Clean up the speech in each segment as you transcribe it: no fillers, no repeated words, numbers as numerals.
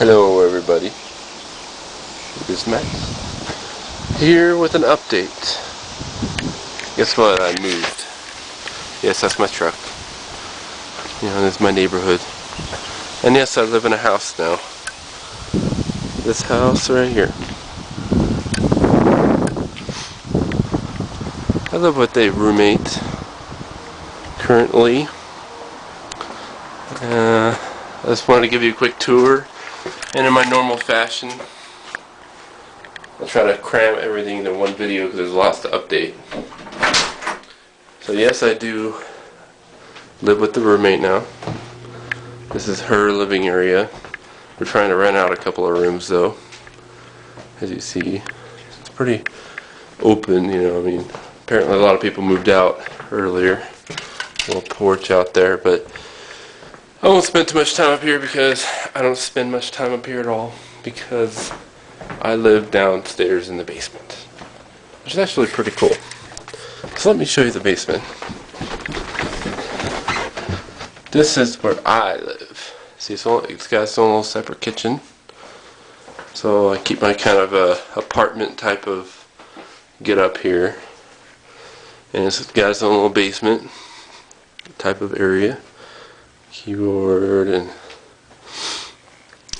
Hello everybody, it is Matt here with an update. Guess what? I moved. Yes, that's my truck. You know, this is my neighborhood. And yes, I live in a house now. This house right here. I live with a roommate currently. I just wanted to give you a quick tour. And in my normal fashion, I'll try to cram everything into one video because there's lots to update. So yes, I do live with the roommate now. This is her living area. We're trying to rent out a couple of rooms though. As you see, it's pretty open, you know, I mean, apparently a lot of people moved out earlier. Little porch out there, but I won't spend too much time up here because I don't spend much time up here at all because I live downstairs in the basement, which is actually pretty cool. So let me show you the basement. This is where I live. See, it's got its own little separate kitchen. So I keep my kind of apartment type of get up here. And it's got its own little basement type of area. Keyboard and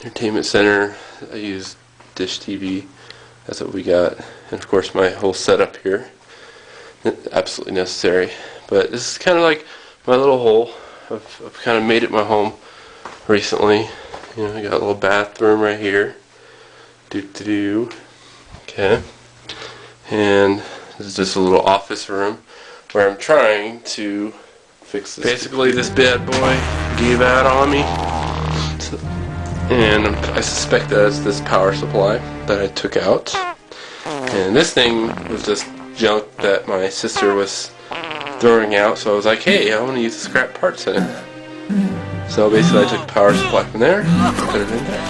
entertainment center. I use dish TV. That's what we got. And of course my whole setup here. Absolutely necessary. But this is kind of like my little hole. I've kind of made it my home recently. You know, I got a little bathroom right here. Okay. And this is just a little office room where I'm trying to fix this. Basically, this bad boy gave out on me, and I suspect that it's this power supply that I took out. And this thing was just junk that my sister was throwing out, so I was like, hey, I want to use the scrap parts in it. So basically I took the power supply from there, put it in there.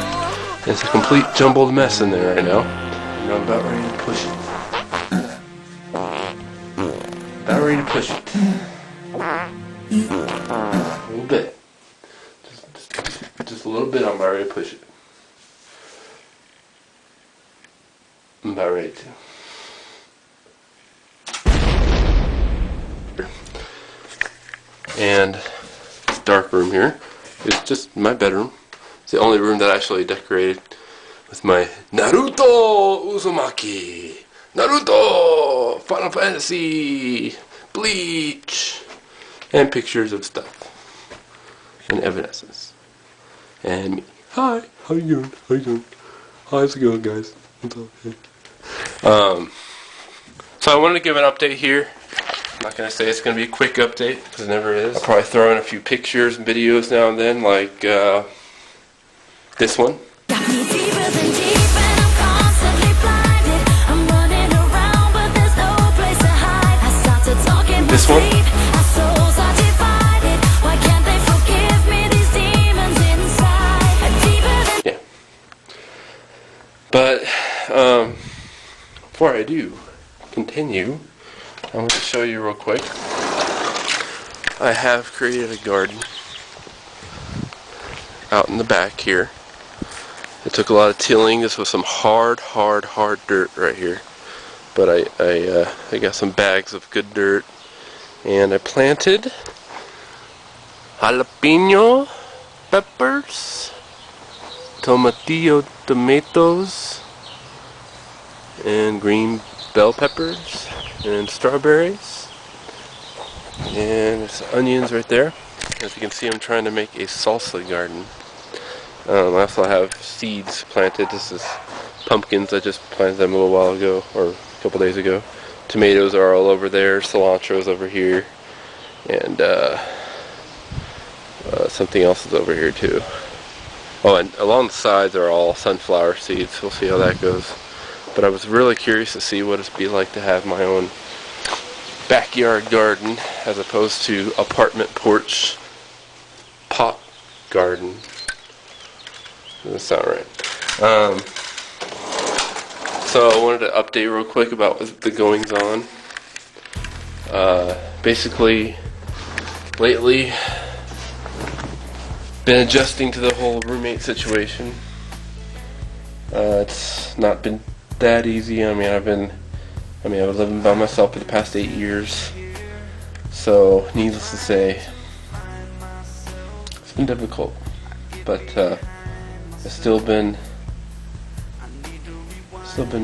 And it's a complete jumbled mess in there right now. And I'm about ready to push it. About ready to push it. A little bit. Just a little bit, I'm about ready to push it. I'm about ready to. And this dark room here is just my bedroom. It's the only room that I actually decorated with my Naruto Uzumaki, Naruto, Final Fantasy, Bleach, and pictures of stuff, and Evanescence, and me. Hi, how you doing? How you doing? How's it going, guys? What's up? So I wanted to give an update here. I'm not going to say it's going to be a quick update, because it never is. I'll probably throw in a few pictures and videos now and then, like this one. This one. Yeah. But, before I do continue, I want to show you real quick. I have created a garden out in the back here. It took a lot of tilling. This was some hard dirt right here. But I got some bags of good dirt, and I planted jalapeno peppers, tomatillo tomatoes, and green bell peppers, and strawberries, and there's onions right there. As you can see, I'm trying to make a salsa garden. I also have seeds planted. This is pumpkins. I just planted them a little while ago, or a couple days ago. Tomatoes are all over there. Cilantro's over here, and something else is over here too. Oh, and along the sides are all sunflower seeds. We'll see how that goes. But I was really curious to see what it'd be like to have my own backyard garden as opposed to apartment porch pot garden. Doesn't sound right. So I wanted to update real quick about the goings on. Basically, lately, been adjusting to the whole roommate situation. It's not been that easy. I mean, I've been living by myself for the past 8 years. So, needless to say, it's been difficult. But it's still been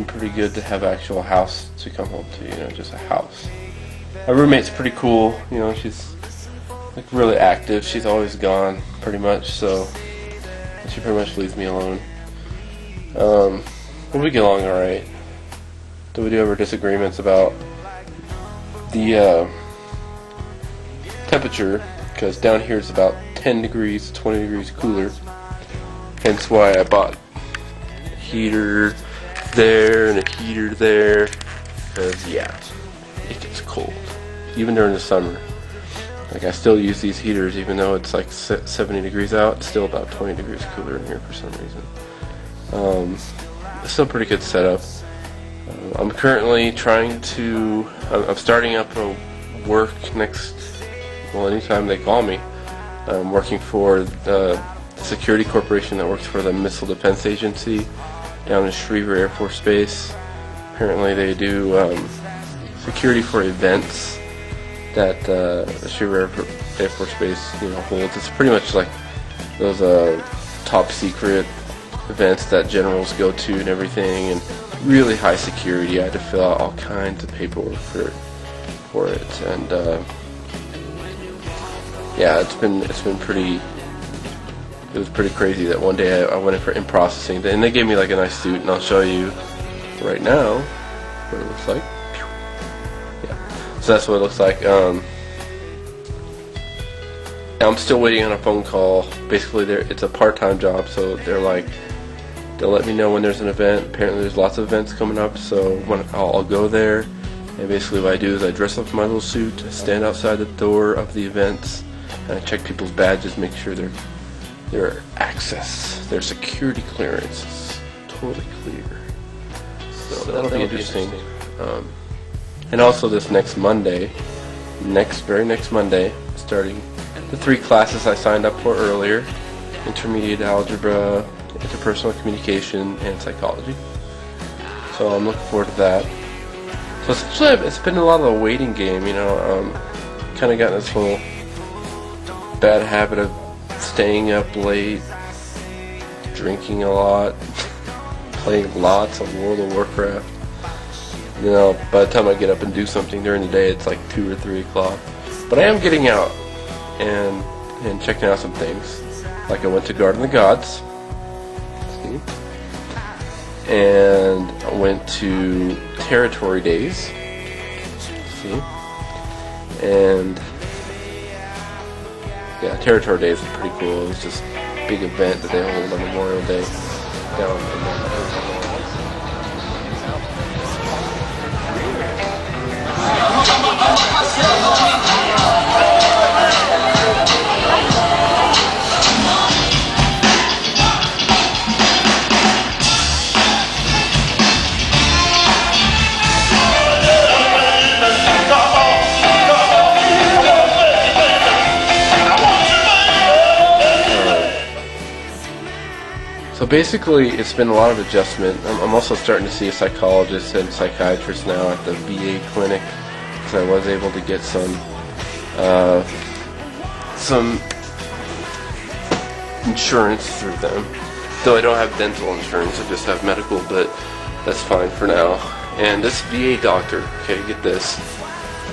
pretty good to have an actual house to come home to. You know, just a house. My roommate's pretty cool. You know, she's like really active. She's always gone, pretty much. So she pretty much leaves me alone. But we get along all right. Do we have our disagreements about the temperature? Because down here it's about 10 degrees, 20 degrees cooler. Hence why I bought a heater there and a heater there. Because yeah, it gets cold, even during the summer. Like, I still use these heaters even though it's like 70 degrees out. It's still about 20 degrees cooler in here for some reason. It's still a pretty good setup. I'm currently I'm starting up a work anytime they call me. I'm working for the security corporation that works for the Missile Defense Agency down in Schriever Air Force Base. Apparently they do security for events that the Schriever Air Force Base holds. It's pretty much like those top secret events that generals go to and everything, and really high security. I had to fill out all kinds of paperwork for it, and yeah, it was pretty crazy that one day I went in for in-processing, and they gave me like a nice suit, and I'll show you right now what it looks like. Yeah, so that's what it looks like. I'm still waiting on a phone call. Basically, it's a part-time job, so they'll let me know when there's an event. Apparently there's lots of events coming up, so I'll go there, and basically what I do is I dress up in my little suit, stand outside the door of the events, and I check people's badges, make sure their access, their security clearance is totally clear. So that'll be interesting. And also this next very next Monday, starting the 3 classes I signed up for earlier: intermediate algebra, interpersonal communication, and psychology. So I'm looking forward to that. So essentially it's been a lot of a waiting game, kind of gotten this whole bad habit of staying up late, drinking a lot, playing lots of World of Warcraft. By the time I get up and do something during the day, it's like 2 or 3 o'clock. But I am getting out and checking out some things. Like I went to Garden of the Gods. And I went to Territory Days. And yeah, Territory Days is pretty cool. It was just a big event that they hold on Memorial Day down in So basically, it's been a lot of adjustment. I'm also starting to see a psychologist and psychiatrist now at the VA clinic, because I was able to get some insurance through them. Though I don't have dental insurance, I just have medical, but that's fine for now. And this VA doctor, okay, get this,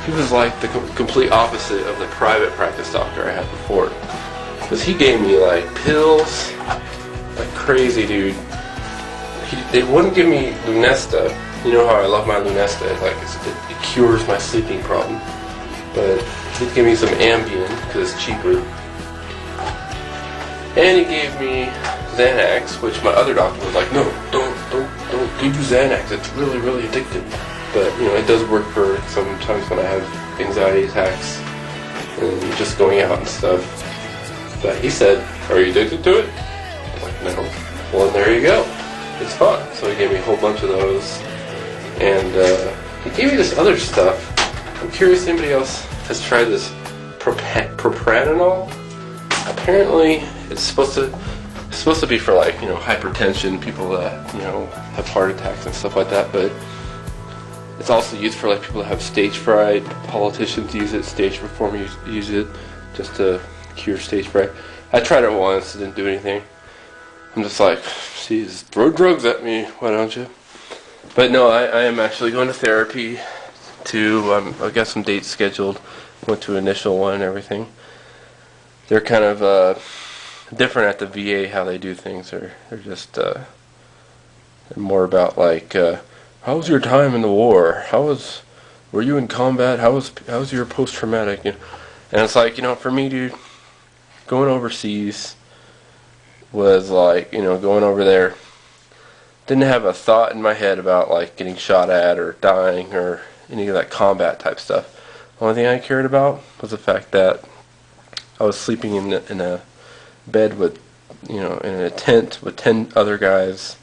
he was like the complete opposite of the private practice doctor I had before. Because he gave me like pills, like crazy, dude. They wouldn't give me Lunesta. You know how I love my Lunesta. It cures my sleeping problem. But he'd give me some Ambien because it's cheaper. And he gave me Xanax, which my other doctor was like, no, don't give you Xanax. It's really, really addictive. But it does work for sometimes when I have anxiety attacks and just going out and stuff. But he said, "Are you addicted to it?" I'm like, "No." Well, there you go. It's fun. So he gave me a whole bunch of those, and he gave me this other stuff. I'm curious if anybody else has tried this propranolol. Apparently, it's supposed to It's supposed to be for like, you know, hypertension, people that, you know, have heart attacks and stuff like that, but it's also used for like people that have stage fright. Politicians use it, stage performers use it just to cure stage fright. I tried it once, it didn't do anything. I'm just like, geez, throw drugs at me, why don't you? But no, I am actually going to therapy to, I've got some dates scheduled, went to initial one and everything. They're kind of different at the VA how they do things. They're just they're more about like, how was your time in the war? Were you in combat? How was your post-traumatic? You know? And it's like, you know, for me, dude, going overseas was like, you know, going over there, didn't have a thought in my head about like getting shot at or dying or any of that combat type stuff. The only thing I cared about was the fact that I was sleeping in a bed with, you know, in a tent with 10 other guys,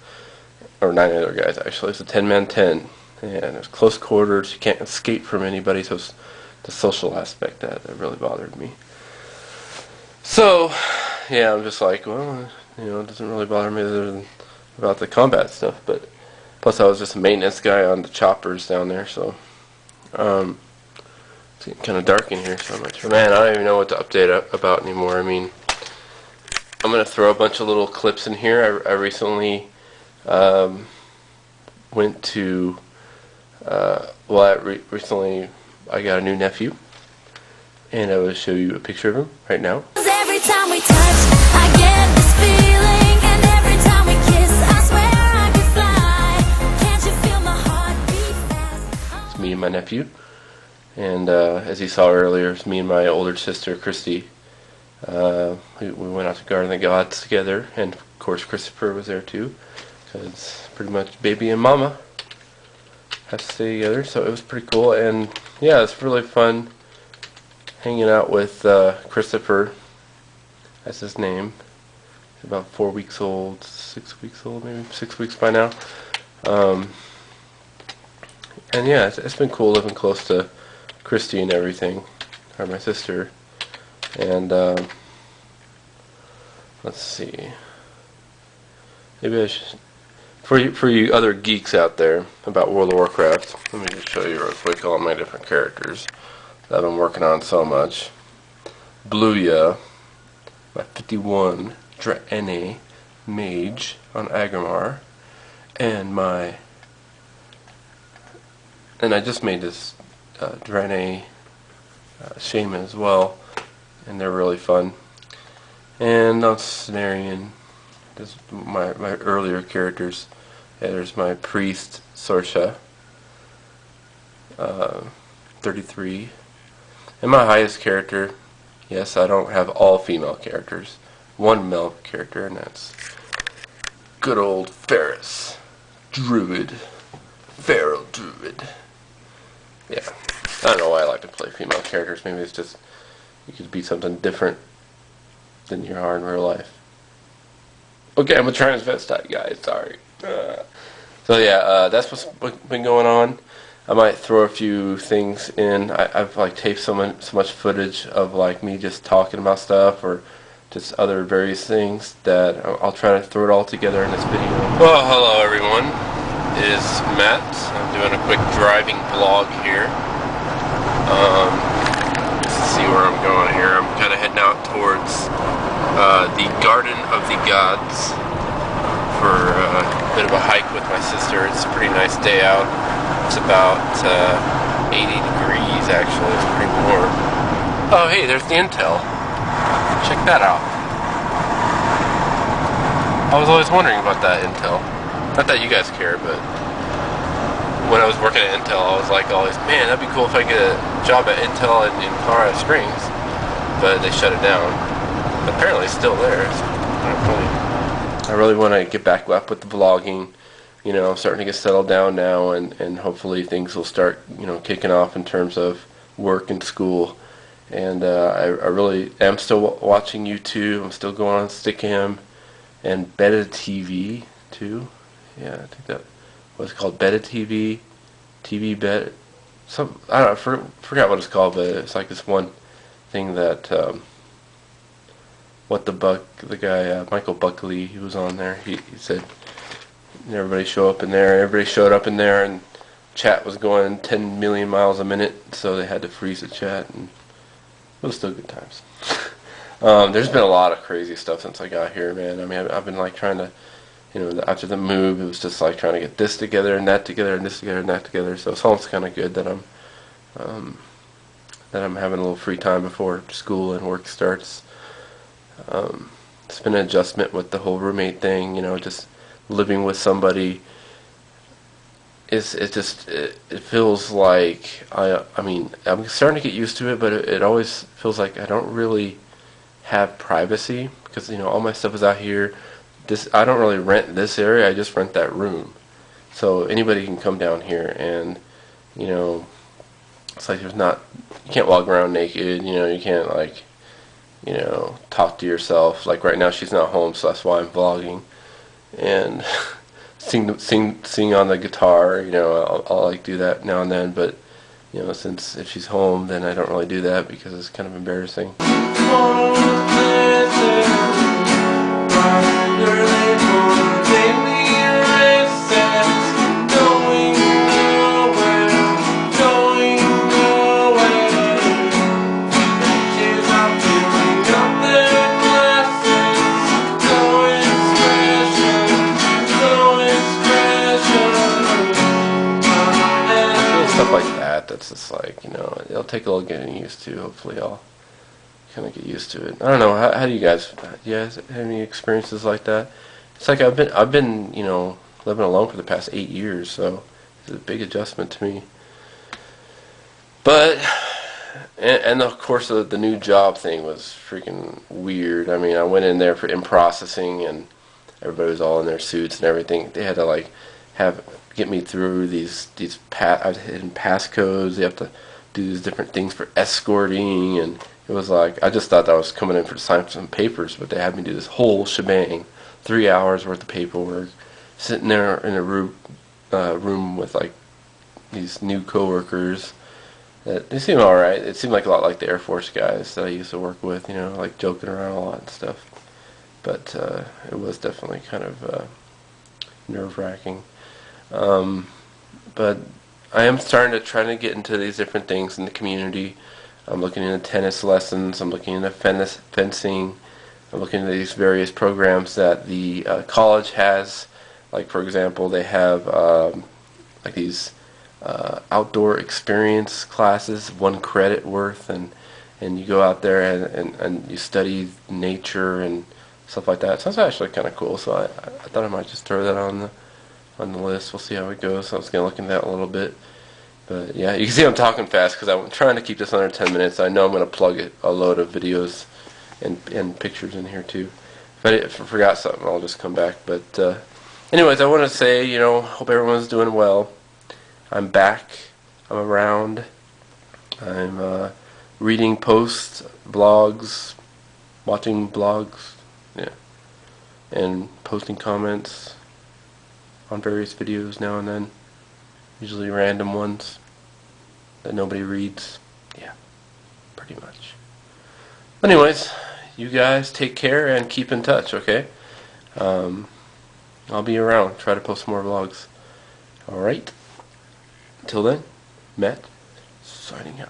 or 9 other guys actually. It's a 10-man tent, and it was close quarters. You can't escape from anybody, so it's the social aspect that really bothered me. So, yeah, I'm just like, well, you know, it doesn't really bother me other than about the combat stuff, but plus I was just a maintenance guy on the choppers down there, so it's getting kind of dark in here so much. Man, I don't even know what to update about anymore. I mean, I'm going to throw a bunch of little clips in here. I recently went to, recently I got a new nephew, and I will show you a picture of him right now. Every time we touch, I get this feeling, and every time we kiss, I swear I could fly. Can't you feel my heart beat fast? It's me and my nephew. And as you saw earlier, it's me and my older sister, Christy. We went out to Garden of the Gods together, and of course Christopher was there too, because pretty much baby and mama have to stay together, so it was pretty cool. And yeah, it's really fun hanging out with Christopher. That's his name. He's about 4 weeks old, 6 weeks old, maybe 6 weeks by now. And yeah, it's been cool living close to Christy and everything, or my sister. And let's see, maybe I should, for you other geeks out there about World of Warcraft, let me just show you real quick all my different characters that I've been working on so much. Bluya, my 51 Draenei mage on Agrimar, and I just made this Draenei shaman as well, and they're really fun. And on Cenarian, this my earlier characters. Yeah, there's my priest Sorsha, 33, and my highest character. Yes, I don't have all female characters. One male character, and that's good old Ferris, Druid, Feral Druid. Yeah, I don't know why I like to play female characters. Maybe it's just you could be something different than you are in real life. Okay, I'm a transvestite guy. Sorry. So yeah, that's what's been going on. I might throw a few things in. I've like taped so much footage of like me just talking about stuff or just other various things that I'll try to throw it all together in this video. Well, hello everyone. It is Matt. I'm doing a quick driving vlog here. Just to see where I'm going here. I'm kind of heading out towards the Garden of the Gods for a bit of a hike with my sister. It's a pretty nice day out. It's about 80 degrees actually. It's pretty warm. Oh hey, there's the Intel. Check that out. I was always wondering about that Intel. Not that you guys care, but when I was working at Intel, I was like always, man, that'd be cool if I get a job at Intel in Colorado Springs. But they shut it down. Apparently it's still there. It's kind of funny. I really want to get back up with the vlogging. You know, I'm starting to get settled down now, and hopefully things will start, you know, kicking off in terms of work and school. And I really am still watching YouTube. I'm still going on Stickam and Beta TV too. Yeah, I think that was called Beta TV, TV Bet. I don't know, forgot what it's called, but it's like this one thing that what the guy Michael Buckley, he was on there. He said everybody show up in there. Everybody showed up in there, and chat was going 10 million miles a minute, so they had to freeze the chat, and it was still good times. There's been a lot of crazy stuff since I got here, man. I mean, I've been like trying to, after the move, it was just like trying to get this together and that together and this together and that together. So it's almost kind of good that I'm having a little free time before school and work starts. It's been an adjustment with the whole roommate thing, just living with somebody. It feels like I mean, I'm starting to get used to it, but it always feels like I don't really have privacy because all my stuff is out here. I don't really rent this area. I just rent that room, so anybody can come down here, and it's like you can't walk around naked. You can't like talk to yourself. Like right now, she's not home, so that's why I'm vlogging and sing on the guitar. I'll like do that now and then, but since if she's home, then I don't really do that because it's kind of embarrassing. Stuff like that, that's just like, it'll take a little getting used to. Hopefully I'll kind of get used to it. I don't know, how do you guys have any experiences like that? It's like I've been living alone for the past 8 years, so it's a big adjustment to me. But and of course the new job thing was freaking weird. I mean, I went in there in processing, and everybody was all in their suits and everything. They had to like get me through these I was hitting passcodes. They have to do these different things for escorting, and it was like I just thought that I was coming in to sign some papers, but they had me do this whole shebang, 3 hours worth of paperwork, sitting there in a room with like these new coworkers. They seem all right. It seemed like a lot like the Air Force guys that I used to work with, like joking around a lot and stuff. But it was definitely kind of nerve-wracking. But I am starting to try to get into these different things in the community. I'm looking into tennis lessons. I'm looking into fencing. I'm looking into these various programs that the college has. Like, for example, they have like these outdoor experience classes, 1 credit worth, and you go out there and you study nature and stuff like that. So it's actually kind of cool. So I thought I might just throw that on the list. We'll see how it goes. So I was going to look into that a little bit. But yeah, you can see I'm talking fast because I'm trying to keep this under 10 minutes. I know I'm going to plug a load of videos and pictures in here too. If I forgot something, I'll just come back. But anyways, I want to say, hope everyone's doing well. I'm back. I'm around. I'm reading posts, blogs, watching blogs, and posting comments on various videos now and then. Usually random ones that nobody reads. Yeah, pretty much. Anyways, you guys take care and keep in touch, okay? I'll be around. Try to post more vlogs. Alright. Until then, Matt, signing out.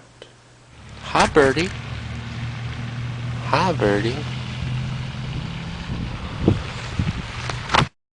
Hi, birdie. Hi, birdie.